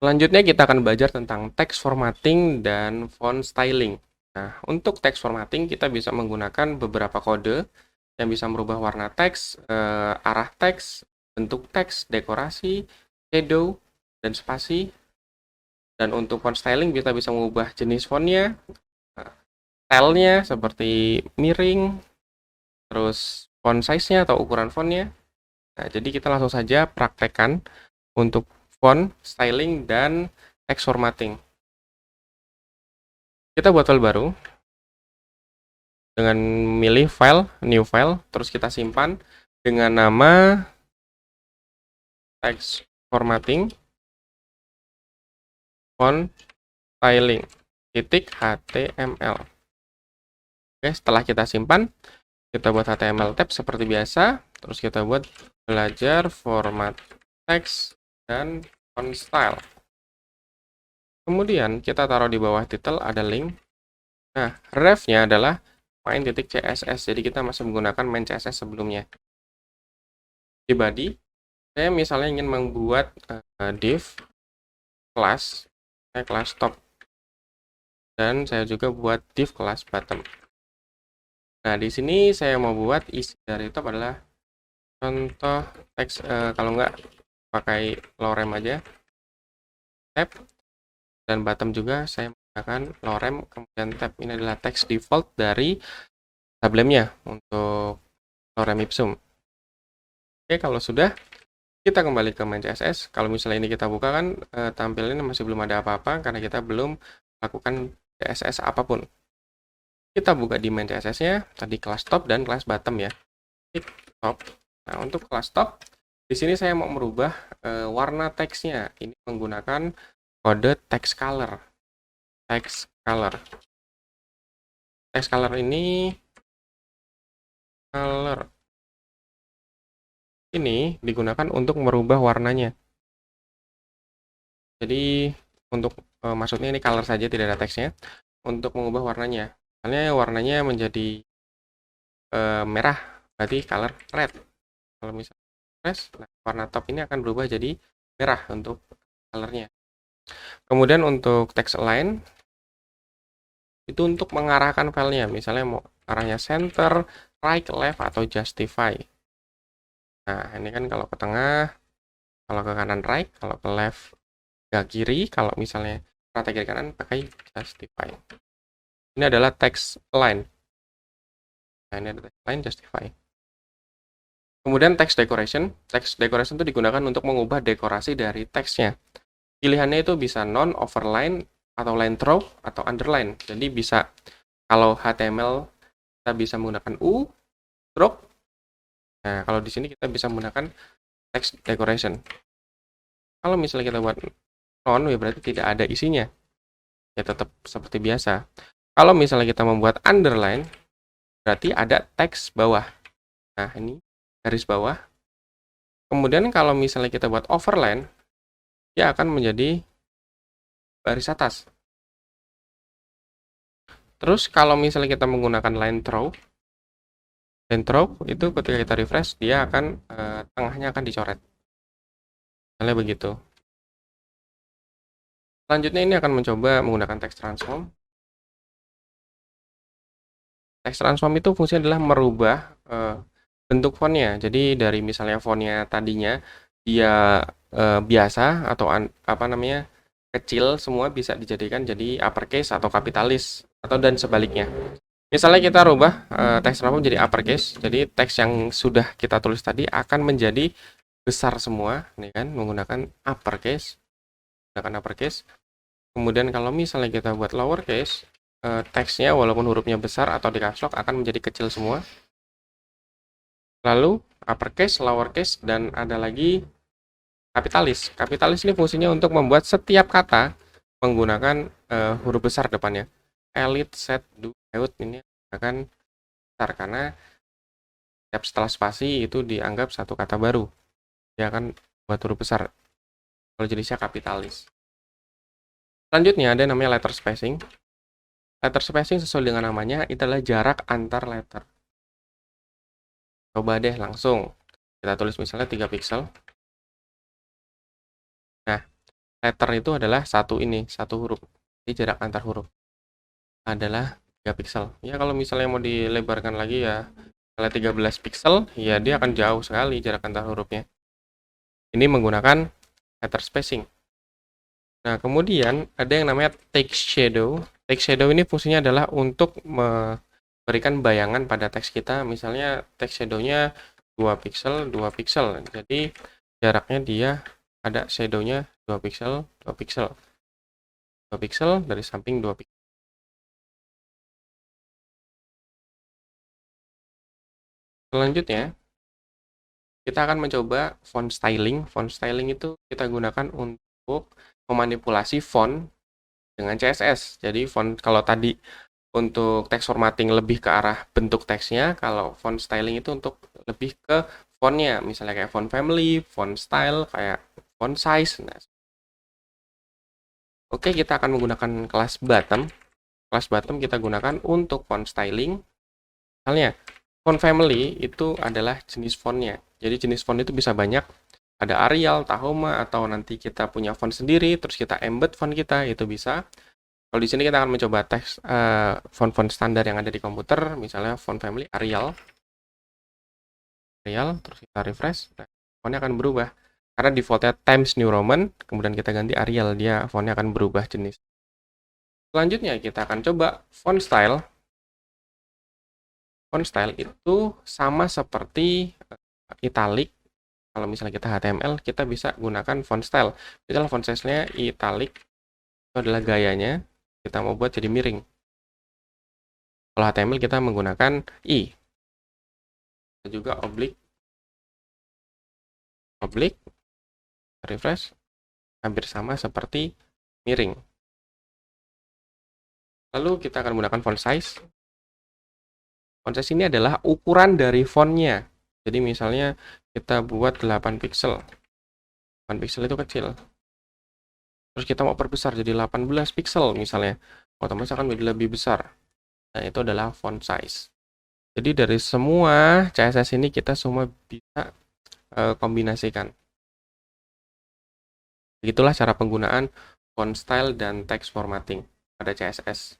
Selanjutnya kita akan belajar tentang text formatting dan font styling. Nah, untuk text formatting kita bisa menggunakan beberapa kode yang bisa merubah warna teks, arah teks, bentuk teks, dekorasi, shadow, dan spasi. Dan untuk font styling kita bisa mengubah jenis fontnya, stylenya seperti miring, terus font size-nya atau ukuran fontnya. Nah, jadi kita langsung saja praktekkan untuk font styling dan text formatting. Kita buat file baru dengan milih file, new file, terus kita simpan dengan nama text formatting font styling .html. Oke, setelah kita simpan, kita buat HTML tab seperti biasa, terus kita buat belajar format teks dan font style. Kemudian kita taruh di bawah title ada link. Nah, ref-nya adalah main.css, jadi kita masih menggunakan main CSS sebelumnya. Di body, saya misalnya ingin membuat div kelas top, dan saya juga buat div kelas bottom. Nah, di sini saya mau buat isi dari top adalah contoh teks, kalau nggak pakai lorem aja, tab, dan bottom juga saya menggunakan lorem kemudian tab. Ini adalah teks default dari tablemnya untuk lorem ipsum. Oke, kalau sudah, kita kembali ke main CSS. Kalau misalnya ini kita buka kan, tampilannya masih belum ada apa-apa karena kita belum lakukan CSS apapun. Kita buka di main CSS-nya, tadi kelas top dan kelas bottom ya. Klik top. Nah, untuk kelas top, di sini saya mau merubah warna teksnya. Ini menggunakan kode text color. Text color. Text color ini digunakan untuk merubah warnanya. Jadi untuk maksudnya ini color saja, tidak ada teksnya. Untuk mengubah warnanya, misalnya warnanya menjadi merah, berarti color red. Kalau misalnya refresh, nah, warna top ini akan berubah jadi merah untuk colornya. Kemudian untuk text align itu untuk mengarahkan filenya, misalnya mau arahnya center, right, left, atau justify. Nah, ini kan kalau ke tengah, kalau ke kanan right, kalau ke left ke kiri, kalau misalnya rata kiri kanan pakai justify. Ini adalah text align. Nah, ini ada text align, justify. Kemudian text decoration. Text decoration itu digunakan untuk mengubah dekorasi dari teksnya. Pilihannya itu bisa non, overline, atau line through, atau underline. Jadi bisa, kalau HTML kita bisa menggunakan U, stroke. Nah, kalau di sini kita bisa menggunakan text decoration. Kalau misalnya kita buat non, ya berarti tidak ada isinya. Ya tetap seperti biasa. Kalau misalnya kita membuat underline, berarti ada teks bawah. Nah, ini garis bawah. Kemudian kalau misalnya kita buat overline, dia akan menjadi baris atas. Terus kalau misalnya kita menggunakan line through itu ketika kita refresh, dia akan tengahnya akan dicoret. Misalnya begitu. Selanjutnya ini akan mencoba menggunakan text transform. Text transform itu fungsinya adalah merubah bentuk fontnya. Jadi dari misalnya fontnya tadinya dia biasa atau apa namanya kecil, semua bisa dijadikan jadi uppercase atau kapitalis atau dan sebaliknya. Misalnya kita rubah teks transform jadi uppercase, jadi teks yang sudah kita tulis tadi akan menjadi besar semua, nih kan, menggunakan uppercase. Kemudian kalau misalnya kita buat lowercase, teksnya walaupun hurufnya besar atau di caps lock akan menjadi kecil semua. Lalu uppercase, lowercase, dan ada lagi kapitalis. Kapitalis ini fungsinya untuk membuat setiap kata menggunakan huruf besar depannya. Elite, set, do, out ini akan besar karena setelah spasi itu dianggap satu kata baru. Dia akan buat huruf besar. Kalau jenisnya kapitalis. Selanjutnya ada namanya letter spacing. Letter spacing sesuai dengan namanya itu adalah jarak antar letter. Coba deh langsung. Kita tulis misalnya 3 pixel. Nah, letter itu adalah satu huruf. Jadi jarak antar huruf adalah 3 pixel. Ya kalau misalnya mau dilebarkan lagi ya, kalau 13 pixel, ya dia akan jauh sekali jarak antar hurufnya. Ini menggunakan letter spacing. Nah, kemudian ada yang namanya text shadow. Text shadow ini fungsinya adalah untuk memberikan bayangan pada teks kita. Misalnya text shadow-nya 2 pixel, 2 pixel. Jadi jaraknya dia ada shadow-nya 2 pixel, 2 pixel. 2 pixel dari samping 2 pixel. Selanjutnya, kita akan mencoba font styling. Font styling itu kita gunakan untuk memanipulasi font dengan CSS. Jadi font kalau tadi untuk text formatting lebih ke arah bentuk teksnya, kalau font styling itu untuk lebih ke fontnya, misalnya kayak font family, font style, kayak font size. Nah, oke, kita akan menggunakan kelas bottom. Kelas bottom kita gunakan untuk font styling. Misalnya, font family itu adalah jenis fontnya. Jadi jenis font itu bisa banyak. Ada Arial, Tahoma, atau nanti kita punya font sendiri, terus kita embed font kita, itu bisa. Kalau di sini kita akan mencoba teks font-font standar yang ada di komputer, misalnya font family Arial. Arial, terus kita refresh, nah, fontnya akan berubah. Karena defaultnya Times New Roman, kemudian kita ganti Arial, dia fontnya akan berubah jenis. Selanjutnya kita akan coba font style. Font style itu sama seperti italic. Kalau misalnya kita HTML, kita bisa gunakan font style. Misalnya font size-nya italic, itu adalah gayanya. Kita mau buat jadi miring. Kalau HTML kita menggunakan I. Ada juga oblique. Oblique. Refresh. Hampir sama seperti miring. Lalu kita akan menggunakan font size. Font size ini adalah ukuran dari fontnya. Jadi misalnya kita buat 8 pixel. 8 pixel itu kecil. Terus kita mau perbesar jadi 18 pixel misalnya. Otomatis akan menjadi lebih besar. Nah, itu adalah font size. Jadi dari semua CSS ini kita semua bisa kombinasikan. Begitulah cara penggunaan font style dan text formatting pada CSS.